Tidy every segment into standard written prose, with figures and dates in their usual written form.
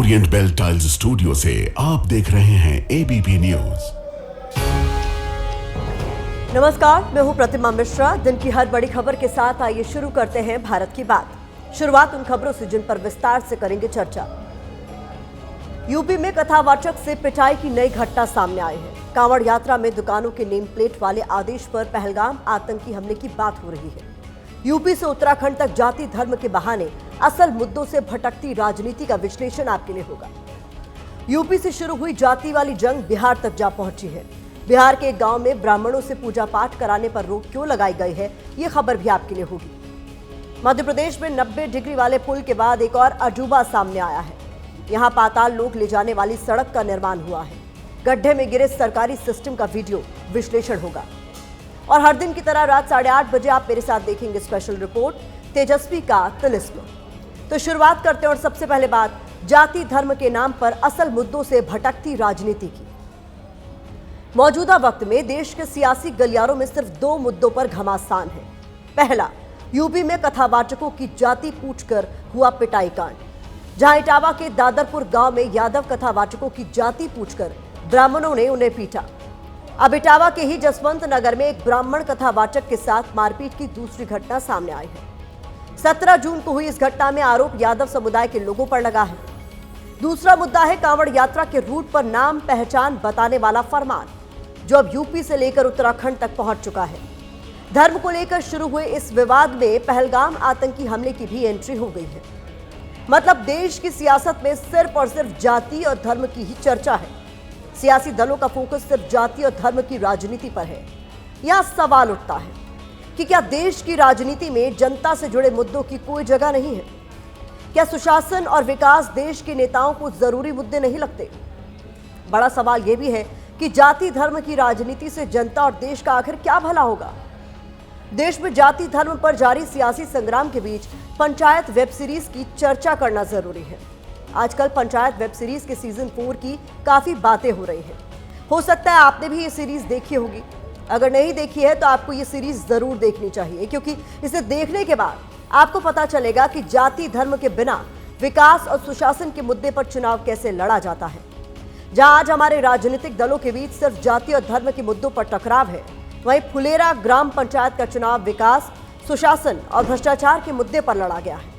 Orient bell tiles studio से आप देख रहे हैं एबीपी न्यूज। नमस्कार, मैं हूं प्रतिमा मिश्रा। दिन की हर बड़ी खबर के साथ आइए शुरू करते हैं भारत की बात। शुरुआत उन खबरों से जिन पर विस्तार से करेंगे चर्चा। यूपी में कथावाचक से पिटाई की नई घटना सामने आई है। कांवड़ यात्रा में दुकानों के नेम प्लेट वाले आदेश पर पहलगाम आतंकी हमले की बात हो रही है। यूपी से उत्तराखंड तक जाति धर्म के बहाने असल मुद्दों से भटकती राजनीति का विश्लेषण आपके लिए होगा। यूपी से शुरू हुई जाति वाली जंग बिहार तक जा पहुंची है। बिहार के एक गांव में ब्राह्मणों से पूजा पाठ कराने पर रोक क्यों लगाई गई है, ये खबर भी आपके लिए होगी। मध्य प्रदेश में 90 डिग्री वाले पुल के बाद एक और अजूबा सामने आया है। यहां पाताल लोक ले जाने वाली सड़क का निर्माण हुआ है। गड्ढे में गिरे सरकारी सिस्टम का वीडियो विश्लेषण होगा। और हर दिन की तरह रात 8:30 बजे आप मेरे साथ देखेंगे स्पेशल रिपोर्ट तेजस्वी का तिलिस्म। तो शुरुआत करते हैं और सबसे पहले बात जाति धर्म के नाम पर असल मुद्दों से भटकती राजनीति की। मौजूदा वक्त में देश के सियासी गलियारों में सिर्फ 2 मुद्दों पर घमासान है। पहला, यूपी में कथावाचकों की जाति पूछकर हुआ पिटाई कांड, जहां इटावा के दादरपुर गांव में यादव कथावाचकों की जाति पूछकर ब्राह्मणों ने उन्हें पीटा। अब इटावा के ही जसवंत नगर में एक ब्राह्मण कथावाचक के साथ मारपीट की दूसरी घटना सामने आई है। 17 जून को हुई इस घटना में आरोप यादव समुदाय के लोगों पर लगा है। दूसरा मुद्दा है कांवड़ यात्रा के रूट पर नाम पहचान बताने वाला फरमान, जो अब यूपी से लेकर उत्तराखंड तक पहुंच चुका है। धर्म को लेकर शुरू हुए इस विवाद में पहलगाम आतंकी हमले की भी एंट्री हो गई है। मतलब देश की सियासत में सिर्फ और सिर्फ जाति और धर्म की ही चर्चा है। सियासी दलों का फोकस सिर्फ जाति और धर्म की राजनीति पर है। यहां सवाल उठता है कि क्या देश की राजनीति में जनता से जुड़े मुद्दों की कोई जगह नहीं है? क्या सुशासन और विकास देश के नेताओं को जरूरी मुद्दे नहीं लगते? बड़ा सवाल यह भी है कि जाति धर्म की राजनीति से जनता और देश का आखिर क्या भला होगा? देश में जाति धर्म पर जारी सियासी संग्राम के बीच पंचायत वेब सीरीज की चर्चा करना जरूरी है। आजकल पंचायत वेब सीरीज के सीजन 4 की काफी बातें हो रही हैं। हो सकता है आपने भी ये सीरीज देखी होगी। अगर नहीं देखी है तो आपको ये सीरीज जरूर देखनी चाहिए, क्योंकि इसे देखने के बाद आपको पता चलेगा कि जाति धर्म के बिना विकास और सुशासन के मुद्दे पर चुनाव कैसे लड़ा जाता है। जहां आज हमारे राजनीतिक दलों के बीच सिर्फ जाति और धर्म के मुद्दों पर टकराव है, वहीं फुलेरा ग्राम पंचायत का चुनाव विकास, सुशासन और भ्रष्टाचार के मुद्दे पर लड़ा गया है।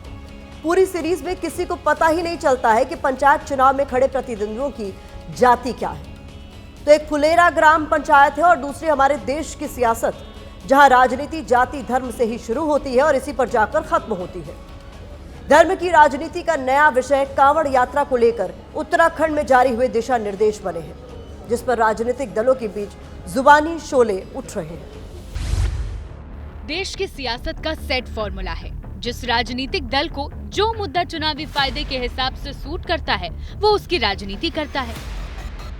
पूरी सीरीज में किसी को पता ही नहीं चलता है कि पंचायत चुनाव में खड़े प्रतिद्वंदियों की जाति क्या है। तो एक फुलेरा ग्राम पंचायत है और दूसरी हमारे देश की सियासत, जहां राजनीति जाति धर्म से ही शुरू होती है और इसी पर जाकर खत्म होती है। धर्म की राजनीति का नया विषय कांवड़ यात्रा को लेकर उत्तराखंड में जारी हुए दिशा निर्देश बने हैं, जिस पर राजनीतिक दलों के बीच जुबानी शोले उठ रहे हैं। देश की सियासत का सेट फॉर्मूला है। जिस राजनीतिक दल को जो मुद्दा चुनावी फायदे के हिसाब से सूट करता है, वो उसकी राजनीति करता है।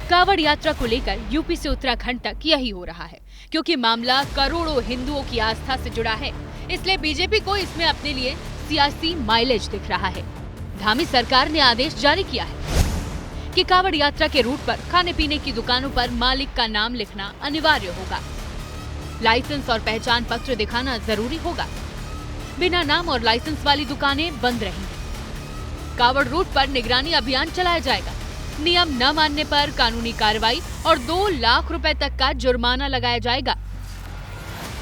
कांवड़ यात्रा को लेकर यूपी से उत्तराखंड तक यही हो रहा है। क्योंकि मामला करोड़ों हिंदुओं की आस्था से जुड़ा है, इसलिए बीजेपी को इसमें अपने लिए सियासी माइलेज दिख रहा है। धामी सरकार ने आदेश जारी किया है कि कांवड़ यात्रा के रूट पर खाने पीने की दुकानों पर मालिक का नाम लिखना अनिवार्य होगा। लाइसेंस और पहचान पत्र दिखाना जरूरी होगा। बिना नाम और लाइसेंस वाली दुकानें बंद रहेंगी। कांवड़ रूट पर निगरानी अभियान चलाया जाएगा। नियम न मानने पर कानूनी कार्रवाई और 2 लाख रुपए तक का जुर्माना लगाया जाएगा।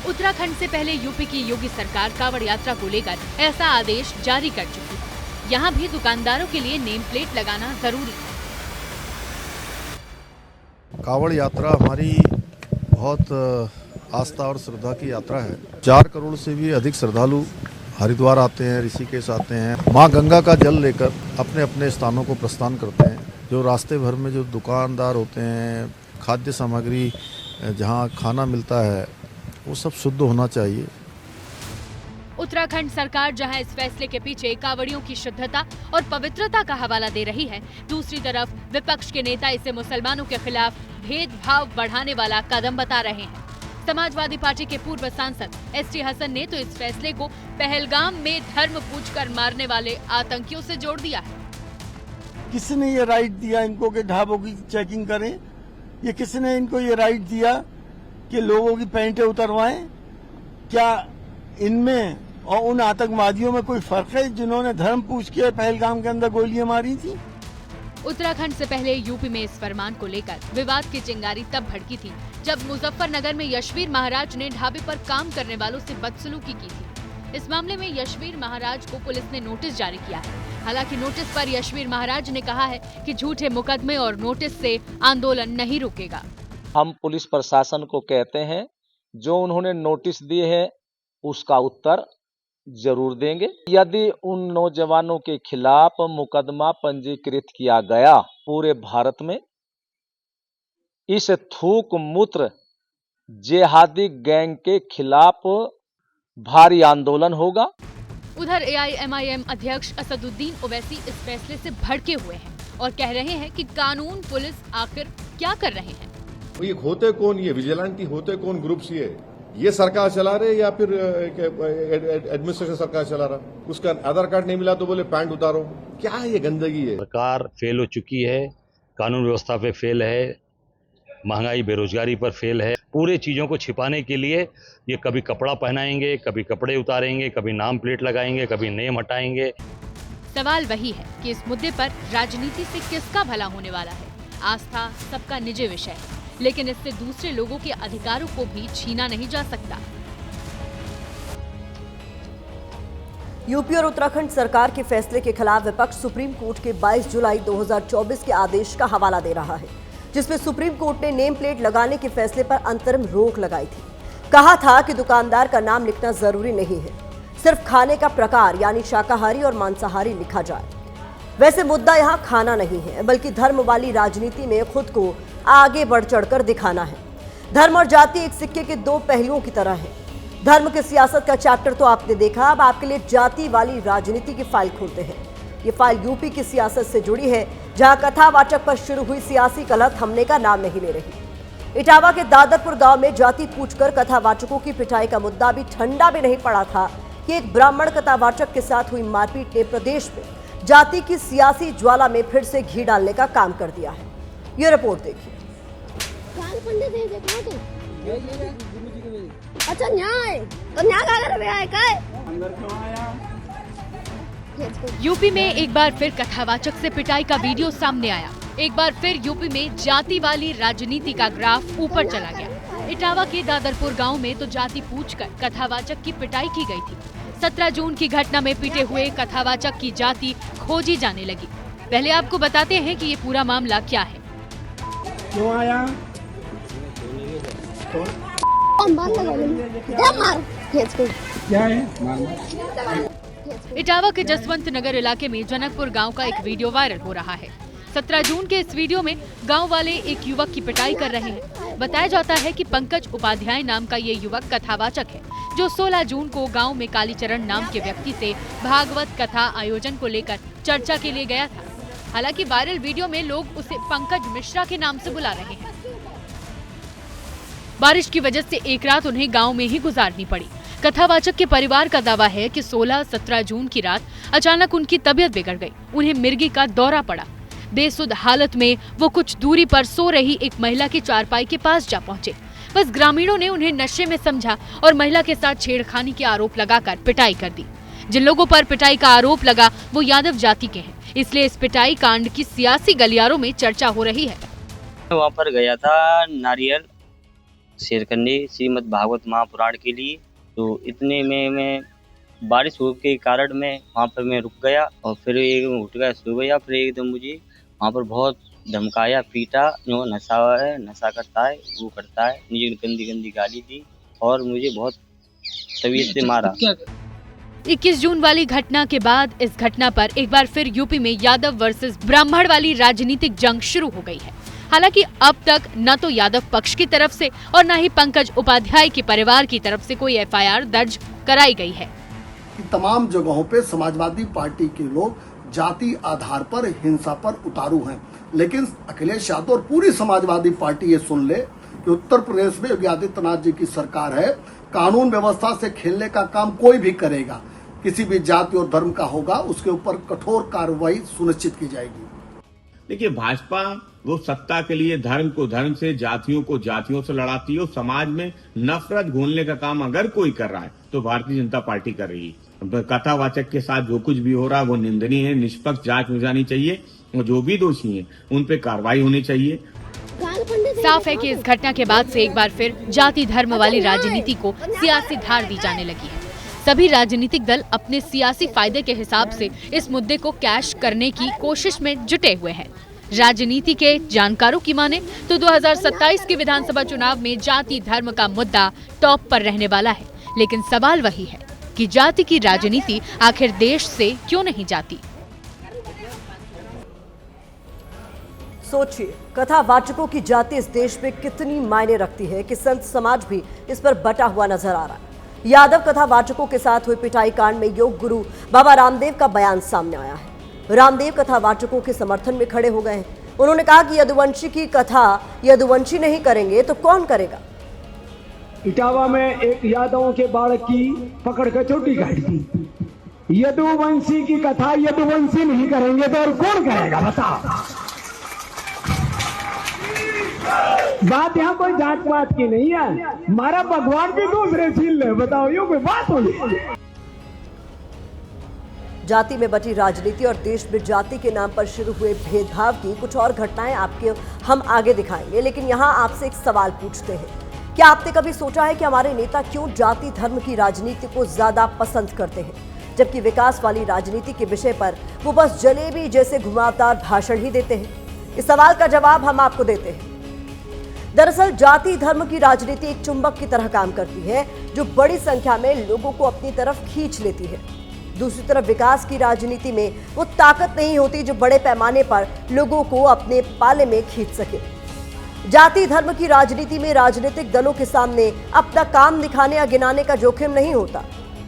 उत्तराखंड से पहले यूपी की योगी सरकार कांवड़ यात्रा को लेकर ऐसा आदेश जारी कर चुकी है। यहाँ भी दुकानदारों के लिए नेम प्लेट लगाना जरूरी है। कांवड़ यात्रा हमारी बहुत आस्था और श्रद्धा की यात्रा है। 4 करोड़ से भी अधिक श्रद्धालु हरिद्वार आते हैं, ऋषिकेश आते हैं, माँ गंगा का जल लेकर अपने अपने स्थानों को प्रस्थान करते हैं। जो रास्ते भर में जो दुकानदार होते हैं, खाद्य सामग्री जहाँ खाना मिलता है, वो सब शुद्ध होना चाहिए। उत्तराखंड सरकार जहां इस फैसले के पीछे कांवड़ियों की शुद्धता और पवित्रता का हवाला दे रही है, दूसरी तरफ विपक्ष के नेता इसे मुसलमानों के खिलाफ भेदभाव बढ़ाने वाला कदम बता रहे हैं। समाजवादी पार्टी के पूर्व सांसद एसटी हसन ने तो इस फैसले को पहलगाम में धर्म पूछकर मारने वाले आतंकियों से जोड़ दिया है। किसने ये राइट दिया इनको कि ढाबों की चेकिंग करें? ये किसने इनको ये राइट दिया कि लोगों की पैंटें उतरवाएं? क्या इनमें और उन आतंकवादियों में कोई फर्क है जिन्होंने धर्म पूछ के पहलगाम के अंदर गोलियां मारी थी? उत्तराखंड से पहले यूपी में इस फरमान को लेकर विवाद की चिंगारी तब भड़की थी जब मुजफ्फरनगर में यशवीर महाराज ने ढाबे पर काम करने वालों से बदसलूकी की थी। इस मामले में यशवीर महाराज को पुलिस ने नोटिस जारी किया है। हालांकि नोटिस पर यशवीर महाराज ने कहा है कि झूठे मुकदमे और नोटिस से आंदोलन नहीं रुकेगा। हम पुलिस प्रशासन को कहते हैं जो उन्होंने नोटिस दिए हैं उसका उत्तर जरूर देंगे। यदि उन नौजवानों के खिलाफ मुकदमा पंजीकृत किया गया, पूरे भारत में इस थूक मूत्र जिहादी गैंग के खिलाफ भारी आंदोलन होगा। उधर AIMIM अध्यक्ष असदुद्दीन ओवैसी इस फैसले से भड़के हुए हैं और कह रहे हैं कि कानून पुलिस आखिर क्या कर रहे हैं। ये होते कौन, ये विजिलेंटी होते कौन ग्रुप्स, ये सरकार चला रहे या फिर एडमिनिस्ट्रेशन सरकार चला रहा? उसका आधार कार्ड नहीं मिला तो बोले पैंट उतारो। क्या है ये गंदगी है? सरकार फेल हो चुकी है, कानून व्यवस्था पे फेल है, महंगाई बेरोजगारी पर फेल है। पूरे चीजों को छिपाने के लिए ये कभी कपड़ा पहनाएंगे, कभी कपड़े उतारेंगे, कभी नाम प्लेट लगाएंगे, कभी नेम हटाएंगे। सवाल वही है कि इस मुद्दे पर राजनीति से किसका भला होने वाला है। आस्था सबका निजी विषय है, लेकिन इससे दूसरे लोगों के अधिकारों को भी छीना नहीं जा सकता। यूपी और उत्तराखंड सरकार के फैसले के खिलाफ विपक्ष सुप्रीम कोर्ट के 22 जुलाई 2024 के आदेश का हवाला दे रहा है, जिसमें सुप्रीम कोर्ट ने नेम प्लेट लगाने के फैसले पर अंतरिम रोक लगाई थी। कहा था कि दुकानदार का नाम लिखना जरूरी नहीं है, सिर्फ खाने का प्रकार यानी शाकाहारी और मांसाहारी लिखा जाए। वैसे मुद्दा यहाँ खाना नहीं है, बल्कि धर्म वाली राजनीति में खुद को आगे बढ़ चढ़कर दिखाना है। धर्म और जाति एक सिक्के के दो पहलुओं की तरह है। धर्म की सियासत का चैप्टर तो आपने देखा, अब आपके लिए जाति वाली राजनीति की फाइल खोलते हैं। ये फाइल यूपी की सियासत से जुड़ी है, जहां कथावाचक पर शुरू हुई सियासी कलह थमने का नाम नहीं ले रही। इटावा के दादरपुर गांव में जाति पूछकर कथावाचकों की पिटाई का मुद्दा भी ठंडा भी नहीं पड़ा था कि एक ब्राह्मण कथावाचक के साथ हुई मारपीट ने प्रदेश में जाति की सियासी ज्वाला में फिर से घी डालने का काम कर दिया है। ये रिपोर्ट देखिए। अच्छा न्याय तो न्याय का कर रहा है काय? यूपी में एक बार फिर कथावाचक से पिटाई का वीडियो सामने आया। एक बार फिर यूपी में जाति वाली राजनीति का ग्राफ ऊपर चला गया। इटावा के दादरपुर गांव में तो जाति पूछकर कथावाचक की पिटाई की गई थी। 17 जून की घटना में पिटे हुए कथावाचक की जाति खोजी जाने लगी। पहले आपको बताते हैं कि ये पूरा मामला क्या है। क्यों आया? क्या है? इटावा के जसवंत नगर इलाके में जनकपुर गांव का एक वीडियो वायरल हो रहा है। 17 जून के इस वीडियो में गांव वाले एक युवक की पिटाई कर रहे हैं। बताया जाता है कि पंकज उपाध्याय नाम का ये युवक कथावाचक है, जो 16 जून को गांव में कालीचरण नाम के व्यक्ति से भागवत कथा आयोजन को लेकर चर्चा के लिए गया था। हालांकि वायरल वीडियो में लोग उसे पंकज मिश्रा के नाम से बुला रहे हैं। बारिश की वजह से एक रात उन्हें गांव में ही गुजारनी पड़ी। कथावाचक के परिवार का दावा है कि 16-17 जून की रात अचानक उनकी तबीयत बिगड़ गई। उन्हें मिर्गी का दौरा पड़ा। बेसुध हालत में वो कुछ दूरी पर सो रही एक महिला की चारपाई के पास जा पहुंचे। बस ग्रामीणों ने उन्हें नशे में समझा और महिला के साथ छेड़खानी के आरोप लगाकर पिटाई कर दी। जिन लोगों पर पिटाई का आरोप लगा वो यादव जाति के हैं, इसलिए इस पिटाई कांड की सियासी गलियारों में चर्चा हो रही है। वहाँ पर गया था नारियल शेर करने श्रीमद् भागवत महापुराण के लिए, तो इतने में मैं बारिश होने के कारण मैं वहाँ पर मैं रुक गया और फिर एकदम उठ गया, सो गया। फिर एकदम मुझे वहाँ पर बहुत धमकाया, पीटा। जो नशा है, नशा करता है, वो करता है, मुझे गंदी गंदी गाली दी और मुझे बहुत तबीयत से मारा। 21 जून वाली घटना के बाद इस घटना पर एक बार फिर यूपी में यादव वर्सेस ब्राह्मण वाली राजनीतिक जंग शुरू हो गई है। हालांकि अब तक न तो यादव पक्ष की तरफ से और न ही पंकज उपाध्याय के परिवार की तरफ से कोई FIR दर्ज कराई गई है। तमाम जगहों पे समाजवादी पार्टी के लोग जाति आधार पर हिंसा पर उतारू हैं, लेकिन अखिलेश यादव और पूरी समाजवादी पार्टी ये सुन ले कि उत्तर प्रदेश में योगी आदित्यनाथ जी की सरकार है। कानून व्यवस्था से खेलने का काम कोई भी करेगा, किसी भी जाति और धर्म का होगा, उसके ऊपर कठोर कार्रवाई सुनिश्चित की जाएगी। देखिए, भाजपा वो सत्ता के लिए धर्म को धर्म से, जातियों को जातियों से लड़ाती है। समाज में नफरत घोलने का काम अगर कोई कर रहा है तो भारतीय जनता पार्टी कर रही है। कथावाचक के साथ जो कुछ भी हो रहा है वो निंदनीय है। निष्पक्ष जांच हो जानी चाहिए और जो भी दोषी हैं उन पे कार्रवाई होनी चाहिए। साफ है कि इस घटना के बाद से एक बार फिर जाति धर्म वाली राजनीति को सियासी धार दी जाने लगी है। सभी राजनीतिक दल अपने सियासी फायदे के हिसाब से इस मुद्दे को कैश करने की कोशिश में जुटे हुए हैं। राजनीति के जानकारों की माने तो 2027 के विधानसभा चुनाव में जाति धर्म का मुद्दा टॉप पर रहने वाला है, लेकिन सवाल वही है कि जाति की राजनीति आखिर देश से क्यों नहीं जाती। सोचिए, कथावाचकों की जाति इस देश में कितनी मायने रखती है कि संत समाज भी इस पर बटा हुआ नजर आ रहा है। यादव कथावाचकों के साथ हुए पिटाई कांड में योग गुरु बाबा रामदेव का बयान सामने आया है। रामदेव कथावाचकों के समर्थन में खड़े हो गए हैं। उन्होंने कहा कि यदुवंशी की कथा यदुवंशी नहीं करेंगे तो कौन करेगा। इटावा में एक यादवों के बालक की पकड़ कर चोटी काट दी। यदुवंशी की कथा यदुवंशी नहीं करेंगे तो और कौन करेगा बताओ। बात यहाँ कोई जात पात की नहीं है, हमारा भगवान भी दूसरे छीन ले, बताओ ये कोई बात होगी। जाति में बटी राजनीति और देश में जाति के नाम पर शुरू हुए भेदभाव की कुछ और घटनाएं आपके हम आगे दिखाएंगे, लेकिन यहाँ आपसे एक सवाल पूछते हैं। क्या आपने कभी सोचा है कि हमारे नेता क्यों जाति धर्म की राजनीति को ज्यादा पसंद करते हैं, जबकि विकास वाली राजनीति के विषय पर वो बस जलेबी जैसे घुमावदार भाषण ही देते हैं। इस सवाल का जवाब हम आपको देते हैं। दरअसल जाति धर्म की राजनीति एक चुंबक की तरह काम करती है, जो बड़ी संख्या में लोगों को अपनी तरफ खींच लेती है। दूसरी तरफ विकास की राजनीति में वो ताकत नहीं होती जो बड़े पैमाने पर लोगों को अपने पाले में खींच सके। जाति धर्म की राजनीति में राजनीतिक दलों के सामने अपना काम दिखाने या गिनाने का जोखिम नहीं होता।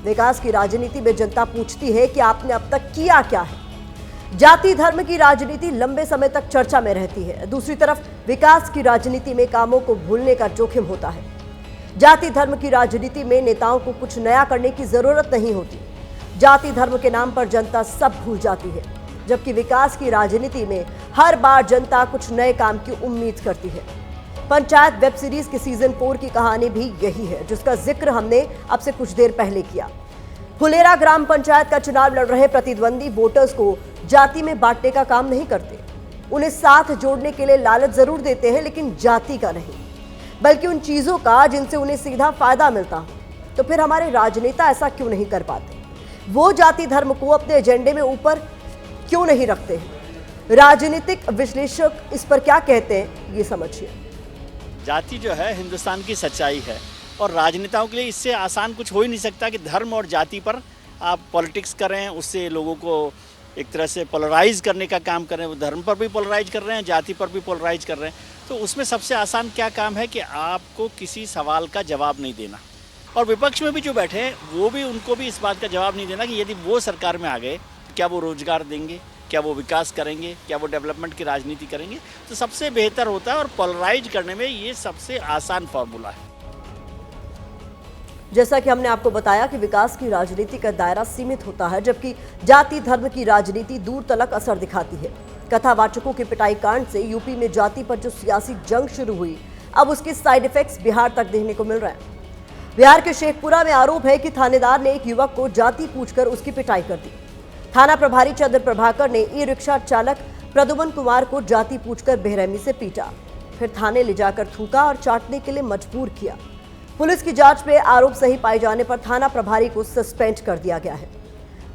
विकास की राजनीति में जनता पूछती है कि आपने अब तक किया क्या है। जाति धर्म की राजनीति लंबे समय तक चर्चा में रहती है। दूसरी तरफ विकास की राजनीति में कामों को भूलने का जोखिम होता है। जाति धर्म की राजनीति में नेताओं को कुछ नया करने की जरूरत नहीं होती। जाति धर्म के नाम पर जनता सब भूल जाती है, जबकि विकास की राजनीति में हर बार जनता कुछ नए काम की उम्मीद करती है। पंचायत वेब सीरीज के सीजन 4 की कहानी भी यही है, जिसका जिक्र हमने अब से कुछ देर पहले किया। फुलेरा ग्राम पंचायत का चुनाव लड़ रहे प्रतिद्वंदी वोटर्स को जाति में बांटने का काम नहीं करते। उन्हें साथ जोड़ने के लिए लालच जरूर देते हैं, लेकिन जाति का नहीं, बल्कि उन चीजों का जिनसे उन्हें सीधा फायदा मिलता हो। तो फिर हमारे राजनेता ऐसा क्यों नहीं कर पाते? वो जाति धर्म को अपने एजेंडे में ऊपर क्यों नहीं रखते हैं? राजनीतिक विश्लेषक इस पर क्या कहते हैं, ये समझिए। जाति जो है हिंदुस्तान की सच्चाई है और राजनेताओं के लिए इससे आसान कुछ हो ही नहीं सकता कि धर्म और जाति पर आप पॉलिटिक्स करें, उससे लोगों को एक तरह से पोलराइज करने का काम करें। वो धर्म पर भी पोलराइज कर रहे हैं, जाति पर भी पोलराइज कर रहे हैं। तो उसमें सबसे आसान क्या काम है कि आपको किसी सवाल का जवाब नहीं देना। और विपक्ष में भी जो बैठे हैं वो भी, उनको भी इस बात का जवाब नहीं देना कि यदि वो सरकार में आ गए क्या वो रोजगार देंगे, क्या वो विकास करेंगे, क्या वो डेवलपमेंट की राजनीति करेंगे। तो सबसे बेहतर होता है और पोलराइज करने में ये सबसे आसान फार्मूला है। जैसा कि हमने आपको बताया कि विकास की राजनीति का दायरा सीमित होता है, जबकि जाति धर्म की राजनीति दूर तलक असर दिखाती है। कथावाचकों के पिटाई कांड से यूपी में जाति पर जो सियासी जंग शुरू हुई, अब उसके साइड इफेक्ट्स बिहार तक देखने को मिल रहे हैं। बिहार के शेखपुरा में आरोप है कि थानेदार ने एक युवक को जाति पूछकर उसकी पिटाई कर दी। थाना प्रभारी चंद्र प्रभाकर ने ई रिक्शा चालक प्रद्युमन कुमार को जाति पूछकर बेरहमी से पीटा, फिर थाने ले जाकर थूका और चाटने के लिए मजबूर किया। पुलिस की जांच में आरोप सही पाए जाने पर थाना प्रभारी को सस्पेंड कर दिया गया है।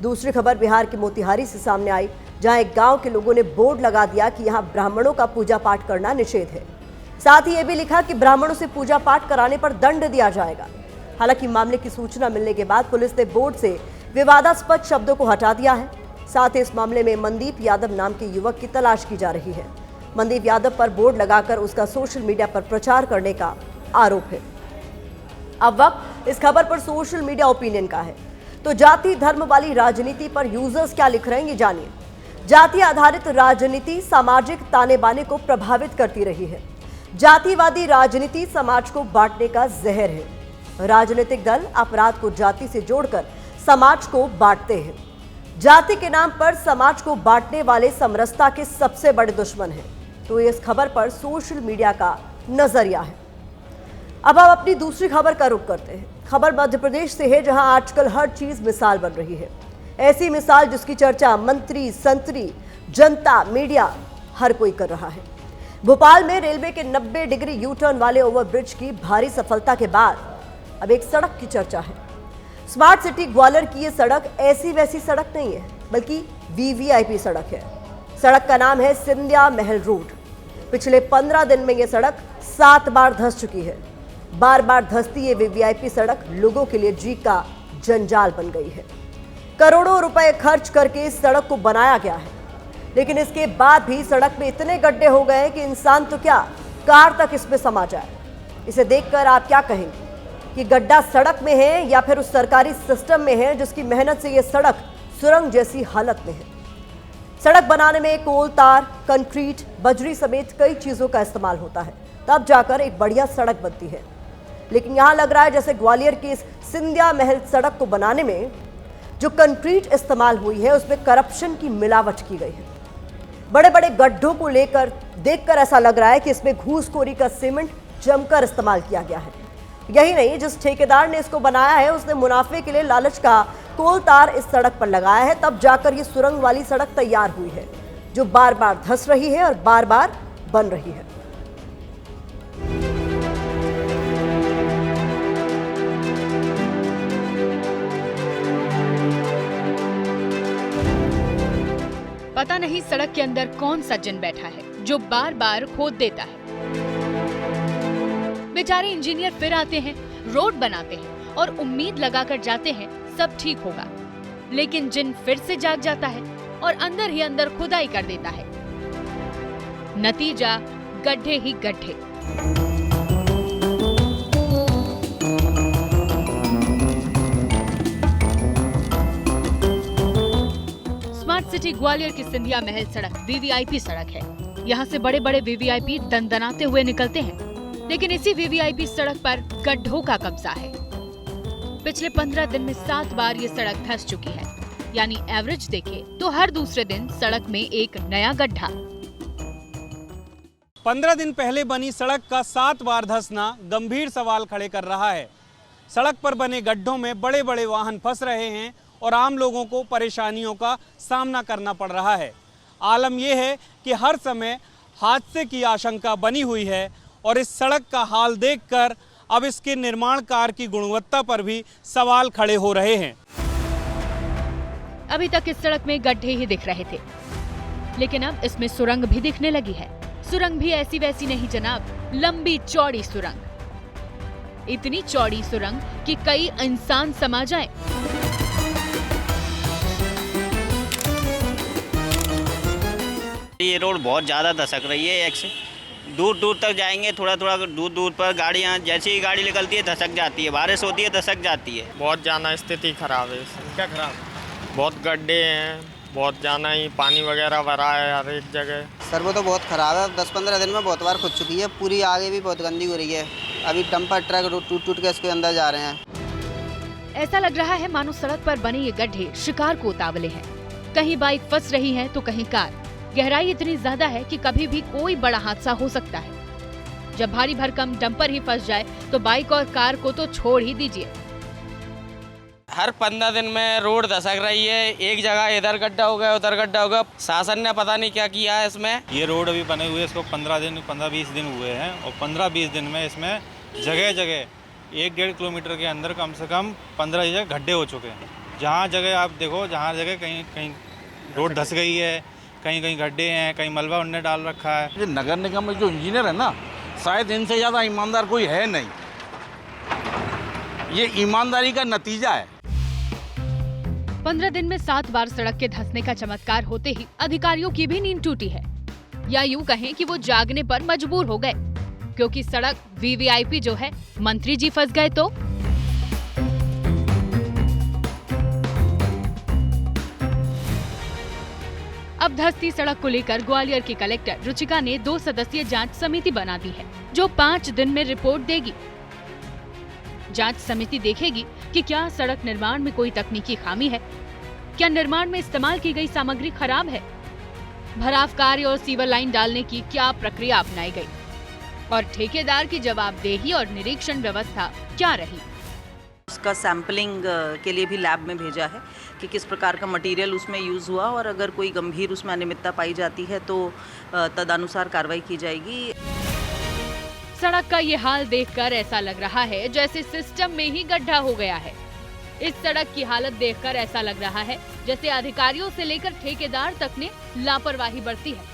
दूसरी खबर बिहार के मोतिहारी से सामने आई, जहां एक गांव के लोगों ने बोर्ड लगा दिया कि यहां ब्राह्मणों का पूजा पाठ करना निषेध है। साथ ही यह भी लिखा कि ब्राह्मणों से पूजा पाठ कराने पर दंड दिया जाएगा। हालांकि मामले की सूचना मिलने के बाद पुलिस ने बोर्ड से विवादास्पद शब्दों को हटा दिया है। साथ ही इस मामले में मनदीप यादव नाम के युवक की तलाश की जा रही है। मनदीप यादव पर बोर्ड लगाकर उसका सोशल मीडिया पर प्रचार करने का आरोप है। अब वक्त इस खबर पर सोशल मीडिया ओपिनियन का है, तो जाति धर्म वाली राजनीति पर यूजर्स क्या लिख रहे हैं, ये जानिए। जाति आधारित राजनीति सामाजिक ताने बाने को प्रभावित करती रही है। जातिवादी राजनीति समाज को बांटने का जहर है। राजनीतिक दल अपराध को जाति से जोड़कर समाज को बांटते हैं। जाति के नाम पर समाज को बांटने वाले समरसता के सबसे बड़े दुश्मन हैं। तो इस खबर पर सोशल मीडिया का नजरिया है। अब हम अपनी दूसरी खबर का रुख करते हैं। खबर मध्य प्रदेश से है, जहां आजकल हर चीज मिसाल बन रही है। ऐसी मिसाल जिसकी चर्चा मंत्री, संतरी, जनता, मीडिया हर कोई कर रहा है। भोपाल में रेलवे के 90 डिग्री यू टर्न वाले ओवरब्रिज की भारी सफलता के बाद अब एक सड़क की चर्चा है। स्मार्ट सिटी ग्वालियर की ये सड़क ऐसी वैसी सड़क नहीं है, बल्कि वीवीआईपी सड़क है। सड़क का नाम है सिंधिया महल रोड। पिछले 15 दिन में ये सड़क 7 बार धंस चुकी है। बार बार धंसती ये वीवीआईपी सड़क लोगों के लिए जी का जंजाल बन गई है। करोड़ों रुपए खर्च करके इस सड़क को बनाया गया है, लेकिन इसके बाद भी सड़क में इतने गड्ढे हो गए कि इंसान तो क्या, कार तक इसमें समा जाए। इसे देखकर आप क्या कहेंगे कि गड्ढा सड़क में है या फिर उस सरकारी सिस्टम में है जिसकी मेहनत से यह सड़क सुरंग जैसी हालत में है। सड़क बनाने में कोल, तार, कंक्रीट, बजरी समेत कई चीजों का इस्तेमाल होता है, तब जाकर एक बढ़िया सड़क बनती है। लेकिन यहां लग रहा है जैसे ग्वालियर की इस सिंधिया महल सड़क को बनाने में जो कंक्रीट इस्तेमाल हुई है उसमें करप्शन की मिलावट की गई है। बड़े बड़े गड्ढों को लेकर देखकर ऐसा लग रहा है कि इसमें घूसखोरी का सीमेंट जमकर इस्तेमाल किया गया है। यही नहीं, जिस ठेकेदार ने इसको बनाया है उसने मुनाफे के लिए लालच का कोल तार इस सड़क पर लगाया है, तब जाकर ये सुरंग वाली सड़क तैयार हुई है जो बार बार धंस रही है और बार बार बन रही है। पता नहीं सड़क के अंदर कौन सा जिन बैठा है जो बार बार खोद देता है। बेचारे इंजीनियर फिर आते हैं, रोड बनाते हैं और उम्मीद लगाकर जाते हैं सब ठीक होगा, लेकिन जिन फिर से जाग जाता है और अंदर ही अंदर खुदाई कर देता है। नतीजा गड्ढे ही गड्ढे। स्मार्ट सिटी ग्वालियर की सिंधिया महल सड़क वीवीआईपी सड़क है। यहाँ से बड़े बड़े वीवीआईपी दनदनाते हुए निकलते हैं, लेकिन इसी वीवीआईपी सड़क पर गड्ढों का कब्जा है। पिछले 15 दिन में 7 बार ये सड़क धंस चुकी है, यानी एवरेज देखें तो हर दूसरे दिन सड़क में एक नया गड्ढा। 15 दिन पहले बनी सड़क का 7 बार धंसना गंभीर सवाल खड़े कर रहा है। सड़क पर बने गड्ढों में बड़े बड़े वाहन फंस रहे हैं और आम लोगों को परेशानियों का सामना करना पड़ रहा है। आलम यह है कि हर समय हादसे की आशंका बनी हुई है और इस सड़क का हाल देखकर अब इसके निर्माण कार्य की गुणवत्ता पर भी सवाल खड़े हो रहे हैं। अभी तक इस सड़क में गड्ढे ही दिख रहे थे, लेकिन अब इसमें सुरंग भी दिखने लगी है। सुरंग भी ऐसी वैसी नहीं जनाब, लंबी चौड़ी सुरंग। इतनी चौड़ी सुरंग कि कई इंसान समा जाएं। ये रोड बहुत ज़्यादा धसक रही है। एक से दूर दूर तक जाएंगे, थोड़ा थोड़ा दूर दूर पर गाड़ियाँ, जैसे ही गाड़ी निकलती है धसक जाती है, बारिश होती है धसक जाती है। बहुत ज़्यादा स्थिति खराब है। क्या खराब? बहुत गड्ढे हैं, बहुत ज़्यादा ही पानी वगैरह भरा है हर एक जगह। सर वो तो बहुत खराब है, 10-15 दिन में बहुत बार खुद चुकी है। पूरी आगे भी बहुत गंदी हो रही है। अभी डंपर ट्रक टूट टूट के इसके अंदर जा रहे हैं। ऐसा लग रहा है मानो सड़क पर बने ये गड्ढे शिकार को उतावले हैं। कहीं बाइक फंस रही है तो कहीं कार। गहराई इतनी ज्यादा है कि कभी भी कोई बड़ा हादसा हो सकता है। जब भारी भरकम डंपर ही फंस जाए तो बाइक और कार को तो छोड़ ही दीजिए। हर 15 दिन में रोड धसक रही है। एक जगह इधर गड्ढा हो गया, उधर गड्ढा हो गया। शासन ने पता नहीं क्या किया है इसमें। ये रोड अभी बने हुए इसको 15-20 दिन हुए हैं और 15-20 दिन में इसमें जगह जगह 1-1.5 किलोमीटर के अंदर कम से कम 15 जगह गड्ढे हो चुके हैं। जहाँ जगह आप देखो, जहाँ जगह कहीं कहीं रोड धस गई है, कहीं कहीं गड्ढे हैं, कहीं मलबा उन्होंने डाल रखा है। ये नगर निगम में जो इंजीनियर है ना, शायद इनसे ज़्यादा ईमानदार कोई है नहीं। ये ईमानदारी का नतीजा है। 15 दिन में 7 बार सड़क के धंसने का चमत्कार होते ही अधिकारियों की भी नींद टूटी है, या यूं कहें कि वो जागने पर मजबूर हो गए, क्योंकि सड़क वीवीआईपी जो है मंत्री जी फंस गए तो। अब धंसती सड़क को लेकर ग्वालियर की कलेक्टर रुचिका ने 2 सदस्यीय जांच समिति बना दी है, जो 5 दिन में रिपोर्ट देगी। जांच समिति देखेगी कि क्या सड़क निर्माण में कोई तकनीकी खामी है, क्या निर्माण में इस्तेमाल की गई सामग्री खराब है, भराव कार्य और सीवर लाइन डालने की क्या प्रक्रिया अपनाई गई। और ठेकेदार की जवाबदेही और निरीक्षण व्यवस्था क्या रही। उसका सैंपलिंग के लिए भी लैब में भेजा है कि किस प्रकार का मटेरियल उसमें यूज़ हुआ और अगर कोई गंभीर उसमें अनियमितता पाई जाती है तो तदनुसार कार्रवाई की जाएगी। सड़क का ये हाल देखकर ऐसा लग रहा है जैसे सिस्टम में ही गड्ढा हो गया है। इस सड़क की हालत देखकर ऐसा लग रहा है जैसे अधिकारियों से लेकर ठेकेदार तक ने लापरवाही बरती है।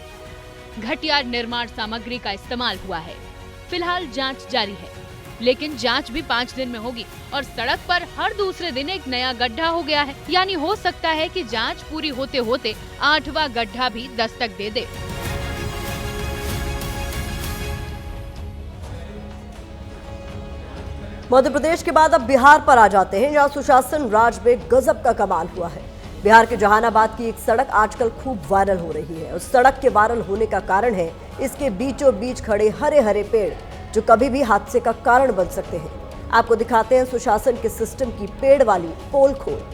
घटिया निर्माण सामग्री का इस्तेमाल हुआ है। फिलहाल जांच जारी है, लेकिन जांच भी 5 दिन में होगी और सड़क पर हर दूसरे दिन एक नया गड्ढा हो गया है। यानी हो सकता है कि जांच पूरी होते होते 8वां गड्ढा भी दस्तक दे दे। मध्य प्रदेश के बाद अब बिहार पर आ जाते हैं, जहां सुशासन राज में गजब का कमाल हुआ है। बिहार के जहानाबाद की एक सड़क आजकल खूब वायरल हो रही है। उस सड़क के वायरल होने का कारण है इसके बीचों बीच खड़े हरे हरे पेड़, जो कभी भी हादसे का कारण बन सकते हैं। आपको दिखाते हैं सुशासन के सिस्टम की पेड़ वाली पोल खोल।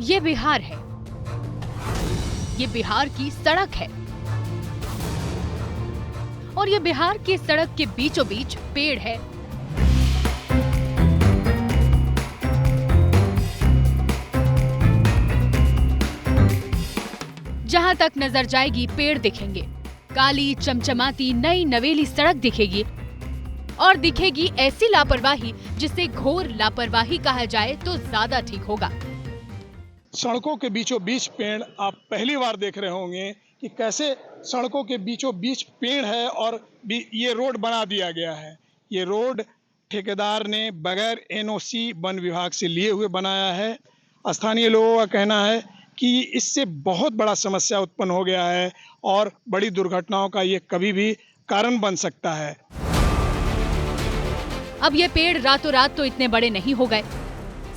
ये बिहार है, ये बिहार की सड़क है और ये बिहार की सड़क के बीचों बीच पेड़ है। जहां तक नजर जाएगी पेड़ दिखेंगे, काली चमचमाती नई नवेली सड़क दिखेगी और दिखेगी ऐसी लापरवाही जिसे घोर लापरवाही कहा जाए तो ज्यादा ठीक होगा। सड़कों के बीचों बीच पेड़ आप पहली बार देख रहे होंगे कि कैसे सड़कों के बीचों बीच पेड़ है और ये रोड बना दिया गया है। ये रोड ठेकेदार ने बगैर एनओसी वन विभाग से लिए हुए बनाया है। स्थानीय लोगों का कहना है कि इससे बहुत बड़ा समस्या उत्पन्न हो गया है और बड़ी दुर्घटनाओं का ये कभी भी कारण बन सकता है। अब ये पेड़ रातों रात तो इतने बड़े नहीं हो गए,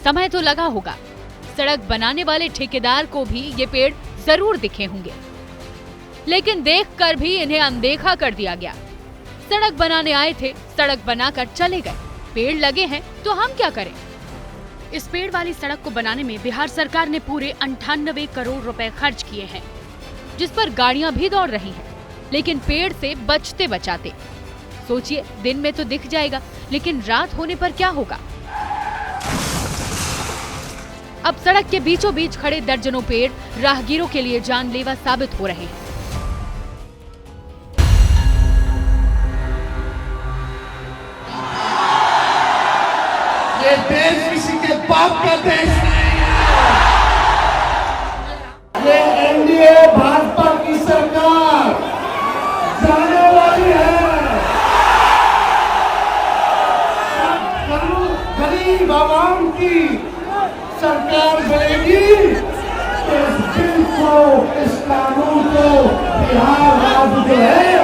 समय तो लगा होगा। सड़क बनाने वाले ठेकेदार को भी ये पेड़ जरूर दिखे होंगे, लेकिन देखकर भी इन्हें अनदेखा कर दिया गया। सड़क बनाने आए थे, सड़क बनाकर चले गए। पेड़ लगे हैं तो हम क्या करें? इस पेड़ वाली सड़क को बनाने में बिहार सरकार ने पूरे 98 करोड़ रुपए खर्च किए हैं, जिस पर गाड़ियां भी दौड़ रही हैं, लेकिन पेड़ से बचते बचाते। सोचिए, दिन में तो दिख जाएगा, लेकिन रात होने पर क्या होगा? अब सड़क के बीचों बीच खड़े दर्जनों पेड़ राहगीरों के लिए जानलेवा साबित हो रहे हैं। ये देश किसी के बाप का देश नहीं है। ये एनडीए भाजपा की सरकार जाने वाली है। गरीब आवाम की सरकार बनेगी। इस बिल को, इस कानून को बिहार राज्य जो है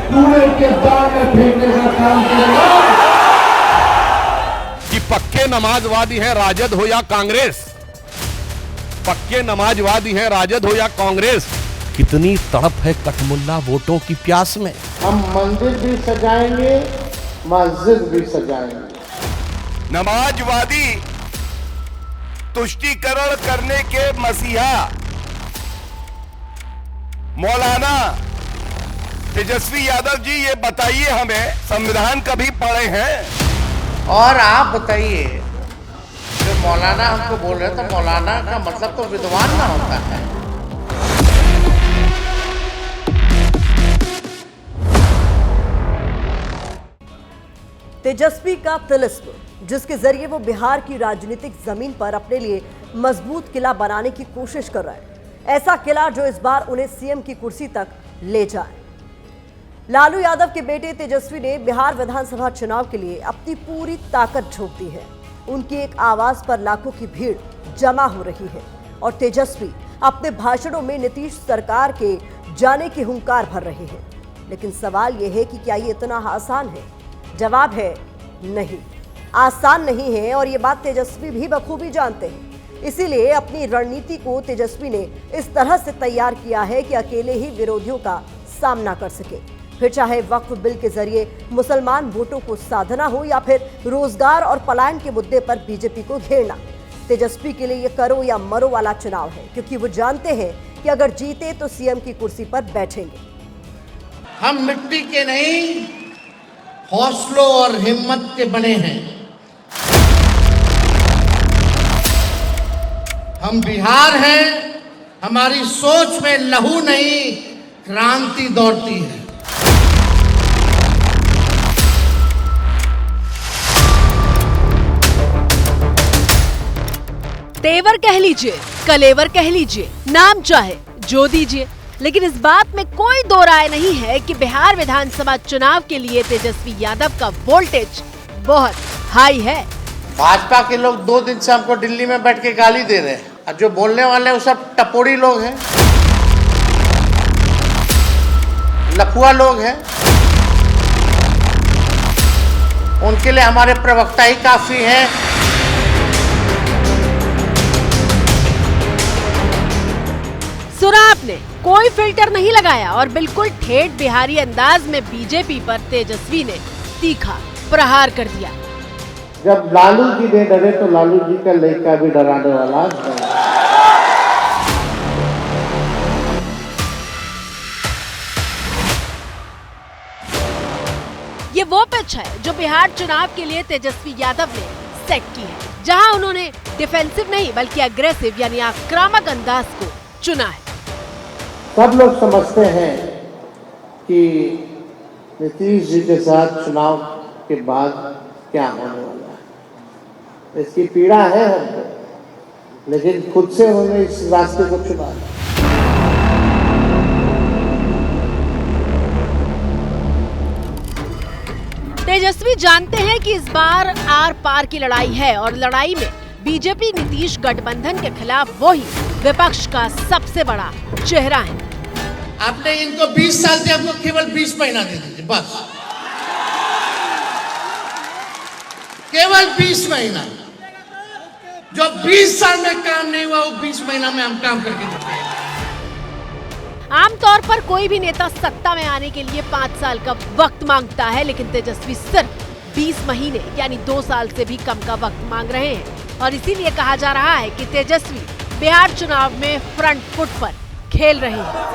कूड़े के दाग में फेंकने का काम करेगा। कि पक्के नमाजवादी है राजद हो या कांग्रेस, पक्के नमाजवादी है राजद हो या कांग्रेस। कितनी तड़प है कठमुल्ला वोटों की प्यास में। हम मंदिर भी सजाएंगे, मस्जिद भी सजाएंगे। नमाजवादी तुष्टीकरण करने के मसीहा मौलाना तेजस्वी यादव जी, ये बताइए हमें, संविधान कभी पढ़े हैं? और आप बताइए, जो मौलाना हमको बोल रहे थे, मौलाना का मतलब तो विद्वान ना होता है। तेजस्वी का तिलिस्म, जिसके जरिए वो बिहार की राजनीतिक जमीन पर अपने लिए मजबूत किला बनाने की कोशिश कर रहा है। ऐसा किला जो इस बार उन्हें सीएम की कुर्सी तक ले जाए। लालू यादव के बेटे तेजस्वी ने बिहार विधानसभा चुनाव के लिए अपनी पूरी ताकत झोंक दी है। उनकी एक आवाज पर लाखों की भीड़ जमा हो रही है और तेजस्वी अपने भाषणों में नीतीश सरकार के जाने की हुंकार भर रहे हैं। लेकिन सवाल यह है कि क्या ये इतना आसान है? जवाब है नहीं, आसान नहीं है और ये बात तेजस्वी भी बखूबी जानते हैं। इसीलिए अपनी रणनीति को तेजस्वी ने इस तरह से तैयार किया है कि अकेले ही विरोधियों का सामना कर सके। फिर चाहे वक्फ बिल के जरिए मुसलमान वोटों को साधना हो या फिर रोजगार और पलायन के मुद्दे पर बीजेपी को घेरना। तेजस्वी के लिए ये करो या मरो वाला चुनाव है, क्योंकि वो जानते हैं कि अगर जीते तो सीएम की कुर्सी पर बैठेंगे। हम मिट्टी के नहीं, हौसलों और हिम्मत के बने हैं। हम बिहार हैं, हमारी सोच में लहू नहीं क्रांति दौड़ती है। तेवर कह लीजिए, कलेवर कह लीजिए, नाम चाहे जो दीजिए, लेकिन इस बात में कोई दो राय नहीं है कि बिहार विधानसभा चुनाव के लिए तेजस्वी यादव का वोल्टेज बहुत हाई है। भाजपा के लोग 2 दिन से हमको दिल्ली में बैठ के गाली दे रहे हैं, और जो बोलने वाले वो सब टपोरी लोग हैं, लफुआ लोग हैं। उनके लिए हमारे प्रवक्ता ही काफी हैं। सुना आपने, कोई फिल्टर नहीं लगाया और बिल्कुल ठेठ बिहारी अंदाज में बीजेपी पर तेजस्वी ने तीखा प्रहार कर दिया। जब लालू जी ने डरे तो लालू जी का लड़का भी डराने वाला है। ये वो पिच है जो बिहार चुनाव के लिए तेजस्वी यादव ने सेट की है, जहां उन्होंने डिफेंसिव नहीं बल्कि अग्रेसिव यानी आक्रामक अंदाज को चुना है। सब लोग समझते हैं कि नीतीश जी के साथ चुनाव के बाद क्या होने वाला है। इसकी पीड़ा है हमको, लेकिन खुद से उन्होंने इस रास्ते को चुना। तेजस्वी जानते हैं कि इस बार आर पार की लड़ाई है और लड़ाई में बीजेपी नीतीश गठबंधन के खिलाफ वो ही विपक्ष का सबसे बड़ा चेहरा है। आपने इनको 20 साल से आपको केवल 20 महीना दे दीजिए, बस केवल 20 महीना। जो 20 साल में काम नहीं हुआ वो 20 महीना में हम काम करके दिखाएंगे। आमतौर पर कोई भी नेता सत्ता में आने के लिए 5 साल का वक्त मांगता है, लेकिन तेजस्वी सिर्फ 20 महीने यानी 2 साल से भी कम का वक्त मांग रहे हैं और इसीलिए कहा जा रहा है कि तेजस्वी बिहार चुनाव में फ्रंट फुट पर खेल रहे हैं।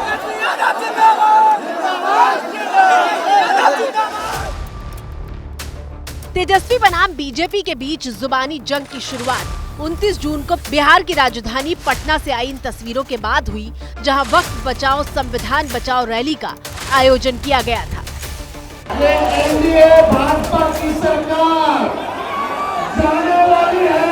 तेजस्वी बनाम बीजेपी के बीच जुबानी जंग की शुरुआत 29 जून को बिहार की राजधानी पटना से आई इन तस्वीरों के बाद हुई, जहां वक्फ बचाओ संविधान बचाओ रैली का आयोजन किया गया था। ये एनडीए भाजपा की सरकार जाने वाली है।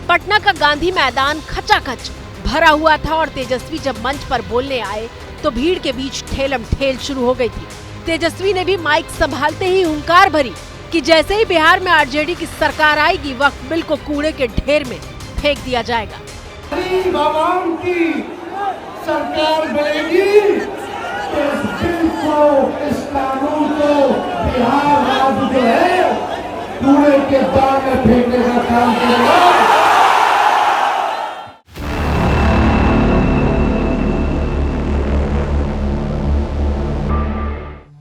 पटना का गांधी मैदान खचाखच भरा हुआ था और तेजस्वी जब मंच पर बोलने आए तो भीड़ के बीच ठेलम ठेल शुरू हो गई थी। तेजस्वी ने भी माइक संभालते ही हुंकार भरी कि जैसे ही बिहार में आरजेडी की सरकार आएगी वक्फ बिल को कूड़े के ढेर में फेंक दिया जाएगा। गरीब आवाम की सरकार बनेगी, इस बिल को, इस कानून को बिहार राज्य जो है कूड़े के दाग में फेंकने का काम करेगा।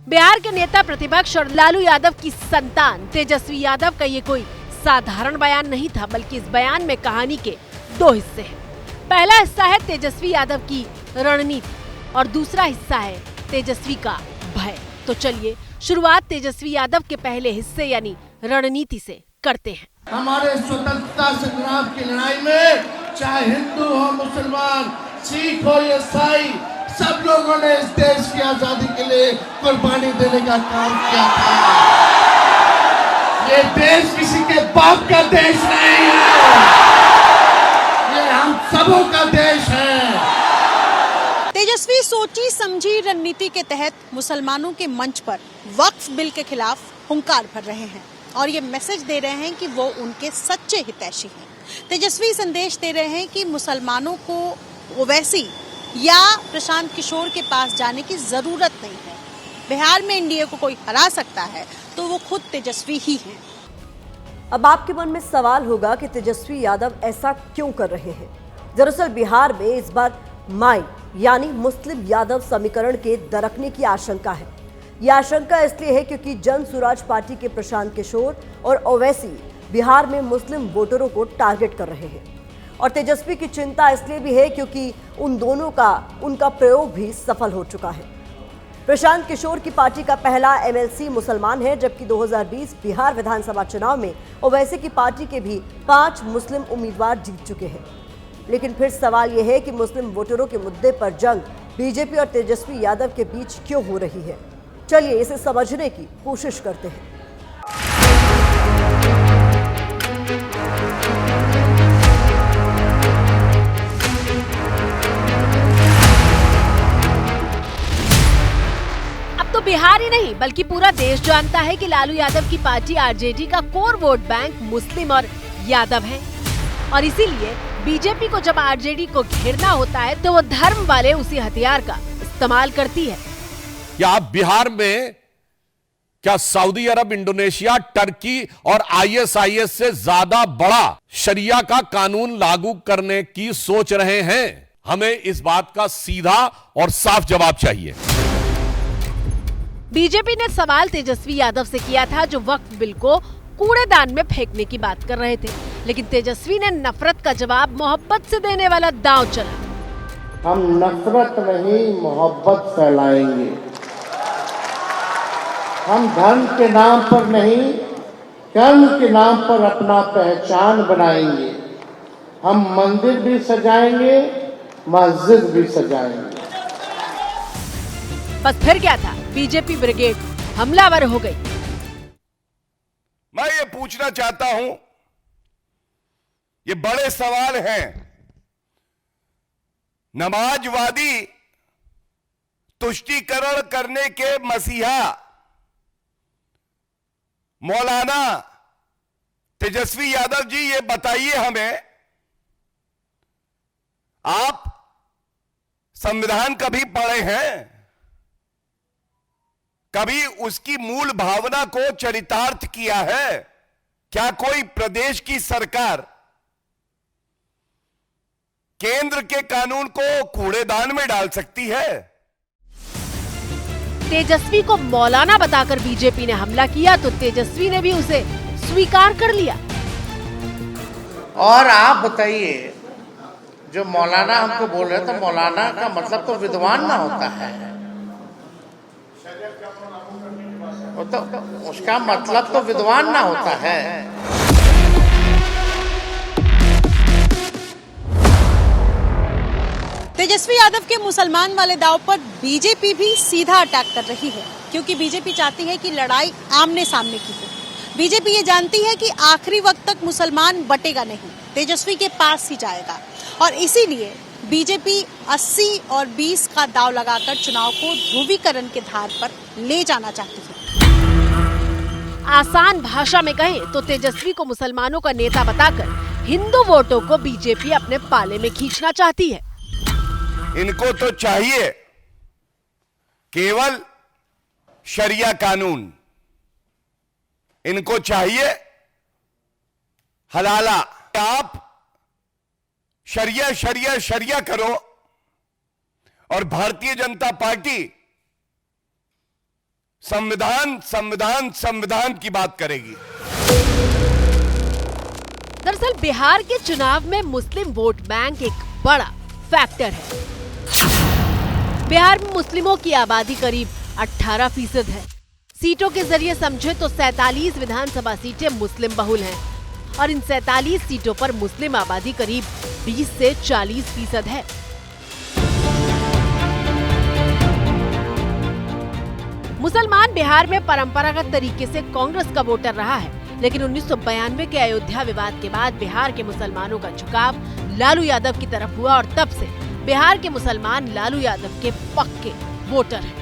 बिहार के नेता प्रतिपक्ष और लालू यादव की संतान तेजस्वी यादव का ये कोई साधारण बयान नहीं था, बल्कि इस बयान में कहानी के 2 हिस्से हैं। पहला हिस्सा है तेजस्वी यादव की रणनीति और दूसरा हिस्सा है तेजस्वी का भय। तो चलिए शुरुआत तेजस्वी यादव के पहले हिस्से यानी रणनीति से करते हैं। हमारे स्वतंत्रता संग्राम की लड़ाई में चाहे हिंदू हो, मुसलमान, सिख हो या ईसाई, सब लोगों ने इस देश की आजादी के लिए कुर्बानी देने का काम किया था। ये देश किसी के बाप का देश नहीं है, ये हम सबों का देश है। तेजस्वी सोची समझी रणनीति के तहत मुसलमानों के मंच पर वक्फ बिल के खिलाफ हुंकार भर रहे हैं और ये मैसेज दे रहे हैं कि वो उनके सच्चे हितैषी हैं। तेजस्वी संदेश दे रहे हैं कि मुसलमानों को ओवैसी या प्रशांत किशोर के पास जाने की जरूरत नहीं है। बिहार में एनडीए को कोई हरा सकता है तो वो खुद तेजस्वी ही हैं। अब आपके मन में सवाल होगा कि तेजस्वी यादव ऐसा क्यों कर रहे हैं। दरअसल बिहार में इस बार माई यानी मुस्लिम यादव समीकरण के दरकने की आशंका है। यह आशंका इसलिए है क्योंकि जन स्वराज पार्टी के प्रशांत किशोर और ओवैसी बिहार में मुस्लिम वोटरों को टारगेट कर रहे हैं और तेजस्वी की चिंता इसलिए भी है क्योंकि उन दोनों का उनका प्रयोग भी सफल हो चुका है। प्रशांत किशोर की पार्टी का पहला एमएलसी मुसलमान है, जबकि 2020 बिहार विधानसभा चुनाव में ओवैसी की पार्टी के भी 5 मुस्लिम उम्मीदवार जीत चुके हैं। लेकिन फिर सवाल यह है कि मुस्लिम वोटरों के मुद्दे पर जंग बीजेपी और तेजस्वी यादव के बीच क्यों हो रही है। चलिए इसे समझने की कोशिश करते हैं। अब तो बिहार ही नहीं बल्कि पूरा देश जानता है कि लालू यादव की पार्टी आरजेडी का कोर वोट बैंक मुस्लिम और यादव है और इसीलिए बीजेपी को जब आरजेडी को घेरना होता है तो वो धर्म वाले उसी हथियार का इस्तेमाल करती है। क्या बिहार में क्या सऊदी अरब, इंडोनेशिया, टर्की और आईएसआईएस से ज्यादा बड़ा शरिया का कानून लागू करने की सोच रहे हैं? हमें इस बात का सीधा और साफ जवाब चाहिए। बीजेपी ने सवाल तेजस्वी यादव से किया था जो वक्फ बिल को कूड़ेदान में फेंकने की बात कर रहे थे, लेकिन तेजस्वी ने नफरत का जवाब मोहब्बत से देने वाला दांव चला। हम नफरत नहीं मोहब्बत फैलाएंगे। हम धर्म के नाम पर नहीं कर्म के नाम पर अपना पहचान बनाएंगे। हम मंदिर भी सजाएंगे, मस्जिद भी सजाएंगे। बस फिर क्या था, बीजेपी ब्रिगेड हमलावर हो गई। मैं ये पूछना चाहता हूं, ये बड़े सवाल हैं। नमाजवादी तुष्टीकरण करने के मसीहा मौलाना तेजस्वी यादव जी, ये बताइए हमें, आप संविधान कभी पढ़े हैं? कभी उसकी मूल भावना को चरितार्थ किया है? क्या कोई प्रदेश की सरकार केंद्र के कानून को कूड़ेदान में डाल सकती है? तेजस्वी को मौलाना बताकर बीजेपी ने हमला किया तो तेजस्वी ने भी उसे स्वीकार कर लिया। और आप बताइए, जो मौलाना हमको बोल रहे तो मौलाना का मतलब तो विद्वान ना होता है, वो तो उसका मतलब तो विद्वान ना होता है। तेजस्वी यादव के मुसलमान वाले दाव पर बीजेपी भी सीधा अटैक कर रही है, क्योंकि बीजेपी चाहती है कि लड़ाई आमने सामने की हो। बीजेपी ये जानती है कि आखिरी वक्त तक मुसलमान बटेगा नहीं, तेजस्वी के पास ही जाएगा और इसीलिए बीजेपी 80 और 20 का दाव लगाकर चुनाव को ध्रुवीकरण के धार पर ले जाना चाहती है। आसान भाषा में कहें तो तेजस्वी को मुसलमानों का नेता बताकर हिंदू वोटों को बीजेपी अपने पाले में खींचना चाहती है। इनको तो चाहिए केवल शरिया कानून, इनको चाहिए हलाला। आप शरिया शरिया शरिया करो और भारतीय जनता पार्टी संविधान संविधान संविधान की बात करेगी। दरअसल बिहार के चुनाव में मुस्लिम वोट बैंक एक बड़ा फैक्टर है। बिहार में मुस्लिमों की आबादी करीब 18% है। सीटों के जरिए समझे तो 47 विधानसभा सीटें मुस्लिम बहुल हैं और इन 47 सीटों पर मुस्लिम आबादी करीब 20 से 40% है। मुसलमान बिहार में परंपरागत तरीके से कांग्रेस का वोटर रहा है, लेकिन 1992 के अयोध्या विवाद के बाद बिहार के मुसलमानों का झुकाव लालू यादव की तरफ हुआ और तब से बिहार के मुसलमान लालू यादव के पक्के वोटर हैं।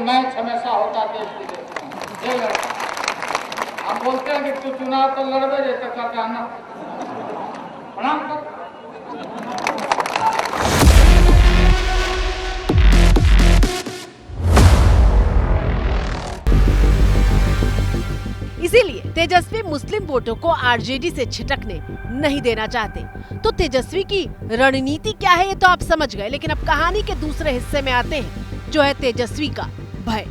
मैच हमेशा होता देश। हम बोलते हैं कि तू चुनाव तो लड़बे रे तो करके आना प्रणाम कर। इसीलिए तेजस्वी मुस्लिम वोटों को आरजेडी से छिटकने नहीं देना चाहते। तो तेजस्वी की रणनीति क्या है ये तो आप समझ गए, लेकिन अब कहानी के दूसरे हिस्से में आते हैं, जो है तेजस्वी का भय।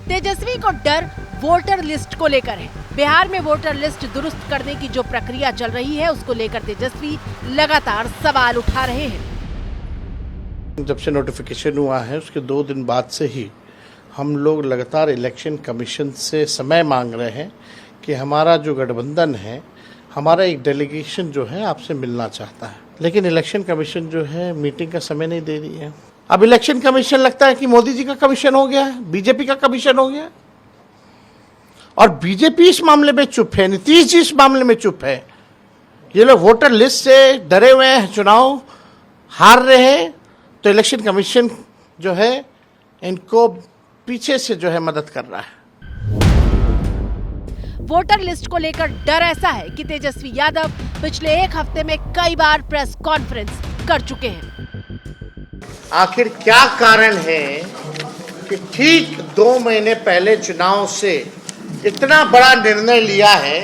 तेजस्वी को डर वोटर लिस्ट को लेकर है। बिहार में वोटर लिस्ट दुरुस्त करने की जो प्रक्रिया चल रही है उसको लेकर तेजस्वी लगातार सवाल उठा रहे हैं। जब से नोटिफिकेशन हुआ है उसके 2 दिन बाद से ही हम लोग लगातार इलेक्शन कमीशन से समय मांग रहे हैं कि हमारा जो गठबंधन है, हमारा एक डेलीगेशन जो है आपसे मिलना चाहता है, लेकिन इलेक्शन कमीशन जो है मीटिंग का समय नहीं दे रही है। अब इलेक्शन कमीशन लगता है कि मोदी जी का कमीशन हो गया है, बीजेपी का कमीशन हो गया है, और बीजेपी इस मामले में चुप है, नीतीश जी इस मामले में चुप है। ये लोग वोटर लिस्ट से डरे हुए हैं, चुनाव हार रहे हैं, तो इलेक्शन कमीशन जो है इनको पीछे से जो है मदद कर रहा है। वोटर लिस्ट को लेकर डर ऐसा है कि तेजस्वी यादव पिछले 1 हफ्ते में कई बार प्रेस कॉन्फ्रेंस कर चुके हैं। आखिर क्या कारण है कि ठीक 2 महीने पहले चुनाव से इतना बड़ा निर्णय लिया है,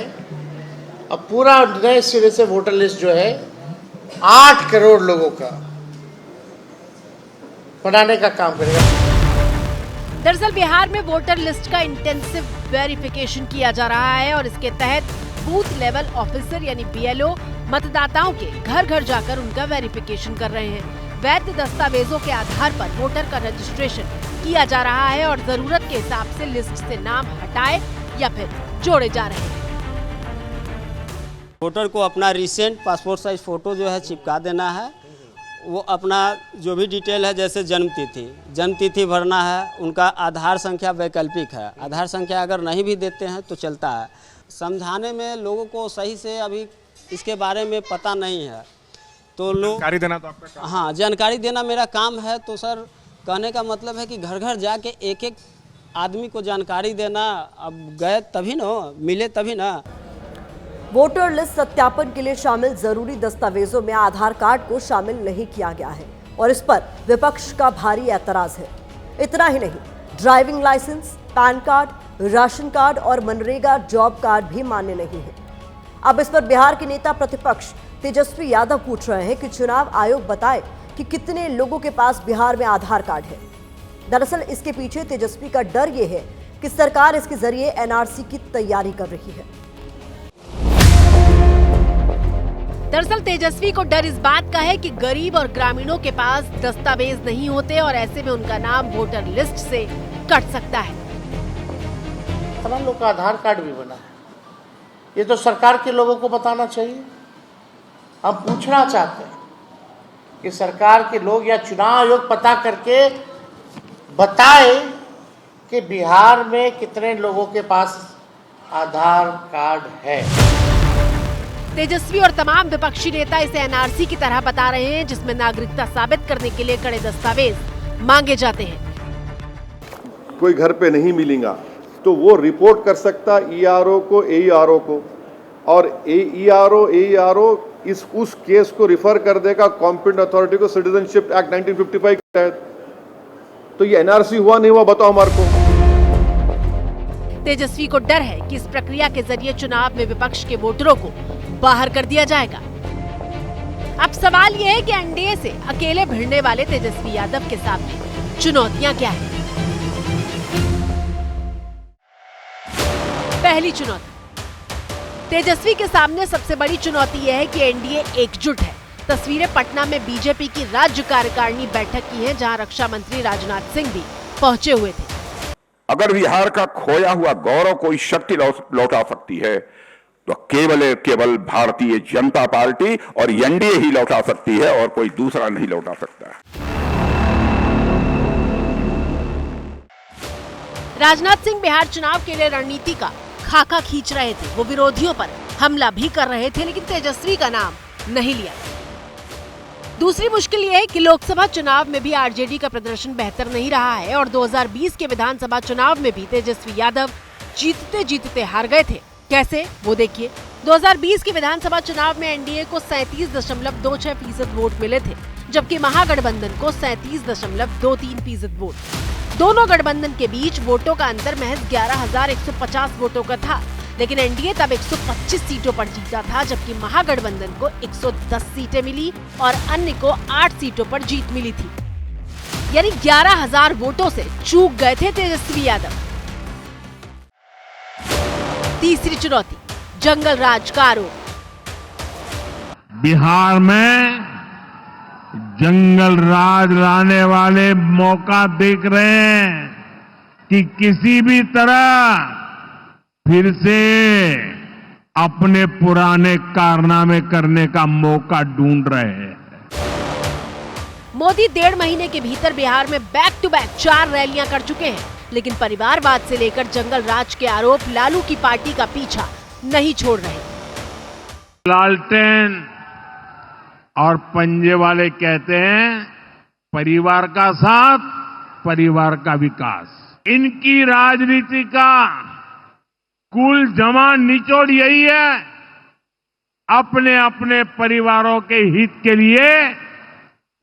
अब पूरा नए सिरे से वोटर लिस्ट जो है 8 करोड़ लोगों का बनाने का काम करेगा। दरअसल बिहार में वोटर लिस्ट का इंटेंसिव वेरिफिकेशन किया जा रहा है और इसके तहत बूथ लेवल ऑफिसर यानी बीएलओ मतदाताओं के घर घर जाकर उनका वेरिफिकेशन कर रहे हैं। वैध दस्तावेजों के आधार पर वोटर का रजिस्ट्रेशन किया जा रहा है और जरूरत के हिसाब से लिस्ट से नाम हटाए या फिर जोड़े जा रहे हैं। वोटर को अपना रिसेंट पासपोर्ट साइज फोटो जो है चिपका देना है। वो अपना जो भी डिटेल है, जैसे जन्म तिथि भरना है, उनका आधार संख्या वैकल्पिक है, आधार संख्या अगर नहीं भी देते हैं तो चलता है। समझाने में लोगों को सही से अभी इसके बारे में पता नहीं है, तो लोग जानकारी देना तो आपका काम। हाँ, जानकारी देना मेरा काम है। तो सर कहने का मतलब है कि घर घर जाके एक एक आदमी को जानकारी देना। अब गए तभी ना, मिले तभी ना। वोटर लिस्ट सत्यापन के लिए शामिल जरूरी दस्तावेजों में आधार कार्ड को शामिल नहीं किया गया है और इस पर विपक्ष का भारी ऐतराज है। इतना ही नहीं, driving licence, PAN card, ration card और मनरेगा जॉब कार्ड भी मान्य नहीं है। अब इस पर बिहार के नेता प्रतिपक्ष तेजस्वी यादव पूछ रहे हैं कि चुनाव आयोग बताए कि कितने लोगों के पास बिहार में आधार कार्ड है। दरअसल इसके पीछे तेजस्वी का डर यह है कि सरकार इसके जरिए एनआरसी की तैयारी कर रही है। दरअसल तेजस्वी को डर इस बात का है कि गरीब और ग्रामीणों के पास दस्तावेज नहीं होते और ऐसे में उनका नाम वोटर लिस्ट से कट सकता है। तमाम लोग का आधार कार्ड भी बना है, ये तो सरकार के लोगों को बताना चाहिए। हम पूछना चाहते हैं कि सरकार के लोग या चुनाव आयोग पता करके बताए कि बिहार में कितने लोगों के पास आधार कार्ड है। तेजस्वी और तमाम विपक्षी नेता इसे एनआरसी की तरह बता रहे हैं, जिसमें नागरिकता साबित करने के लिए कड़े दस्तावेज मांगे जाते हैं। कोई घर पे नहीं मिलेगा तो वो रिपोर्ट कर सकता ईआरओ को, एईआरओ को, और एईआरओ उस केस को रिफर कर देगा कॉम्पिटेंट अथॉरिटी को सिटीजनशिप एक्ट 1955 के तहत। तो ये एनआरसी हुआ नहीं हुआ, बताओ हमारे को। तेजस्वी को डर है कि इस प्रक्रिया के जरिए चुनाव में विपक्ष के वोटरों को बाहर कर दिया जाएगा। अब सवाल यह है कि एनडीए से अकेले भिड़ने वाले तेजस्वी यादव के सामने चुनौतियां क्या हैं? पहली चुनौती, तेजस्वी के सामने सबसे बड़ी चुनौती यह है कि एनडीए एकजुट है। तस्वीरें पटना में बीजेपी की राज्य कार्यकारिणी बैठक की हैं, जहां रक्षा मंत्री राजनाथ सिंह भी पहुंचे हुए थे। अगर बिहार का खोया हुआ गौरव कोई शक्ति लौटा सकती है तो केवल भारतीय जनता पार्टी और एनडीए ही लौटा सकती है और कोई दूसरा नहीं लौटा सकता। राजनाथ सिंह बिहार चुनाव के लिए रणनीति का खाका खींच रहे थे। वो विरोधियों पर हमला भी कर रहे थे, लेकिन तेजस्वी का नाम नहीं लिया। दूसरी मुश्किल ये है कि लोकसभा चुनाव में भी आरजेडी का प्रदर्शन बेहतर नहीं रहा है और 2020 के विधानसभा चुनाव में भी तेजस्वी यादव जीतते हार गए थे। कैसे, वो देखिए। 2020 के विधानसभा चुनाव में एनडीए को 37.26% वोट मिले थे, जबकि महागठबंधन को 37.23% वोट। दोनों गठबंधन के बीच वोटों का अंतर महज 11,150 वोटों का था, लेकिन एनडीए तब 125 सीटों पर जीता था, जबकि महागठबंधन को 110 सीटें मिली और अन्य को 8 सीटों पर जीत मिली थी। यानी 11,000 वोटों से चूक गए थे तेजस्वी यादव। तीसरी चुनौती, जंगल राज का आरोप। बिहार में जंगल राज लाने वाले मौका देख रहे हैं कि किसी भी तरह फिर से अपने पुराने कारनामे करने का मौका ढूंढ रहे हैं। मोदी 1.5 महीने के भीतर बिहार में बैक टू बैक 4 रैलियां कर चुके हैं, लेकिन परिवारवाद से लेकर जंगल राज के आरोप लालू की पार्टी का पीछा नहीं छोड़ रहे। लालटेन और पंजे वाले कहते हैं परिवार का साथ, परिवार का विकास। इनकी राजनीति का कुल जमा निचोड़ यही है, अपने अपने परिवारों के हित के लिए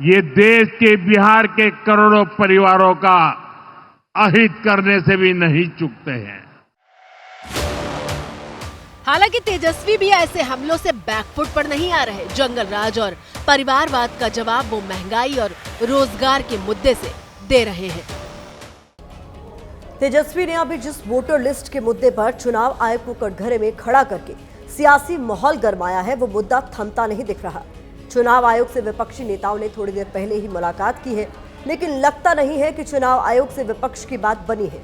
ये देश के बिहार के करोड़ों परिवारों का अहित करने से भी नहीं चूकते हैं। हालांकि तेजस्वी भी ऐसे हमलों से बैकफुट पर नहीं आ रहे। जंगल राज और परिवारवाद का जवाब वो महंगाई और रोजगार के मुद्दे से दे रहे हैं। तेजस्वी ने अभी जिस वोटर लिस्ट के मुद्दे पर चुनाव आयोग को कटघरे में खड़ा करके सियासी माहौल गरमाया है, वो मुद्दा थमता नहीं दिख रहा। चुनाव आयोग से विपक्षी नेताओं ने थोड़ी देर पहले ही मुलाकात की है, लेकिन लगता नहीं है कि चुनाव आयोग से विपक्ष की बात बनी है।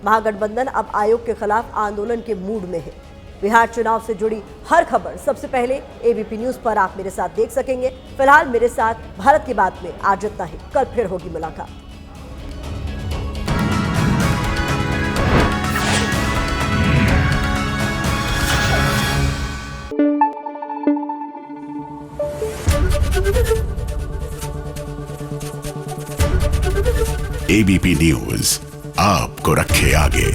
महागठबंधन अब आयोग के खिलाफ आंदोलन के मूड में है। बिहार चुनाव से जुड़ी हर खबर सबसे पहले एबीपी न्यूज पर आप मेरे साथ देख सकेंगे। फिलहाल मेरे साथ भारत की बात में आज इतना ही। कल फिर होगी मुलाकात। एबीपी न्यूज आपको रखे आगे।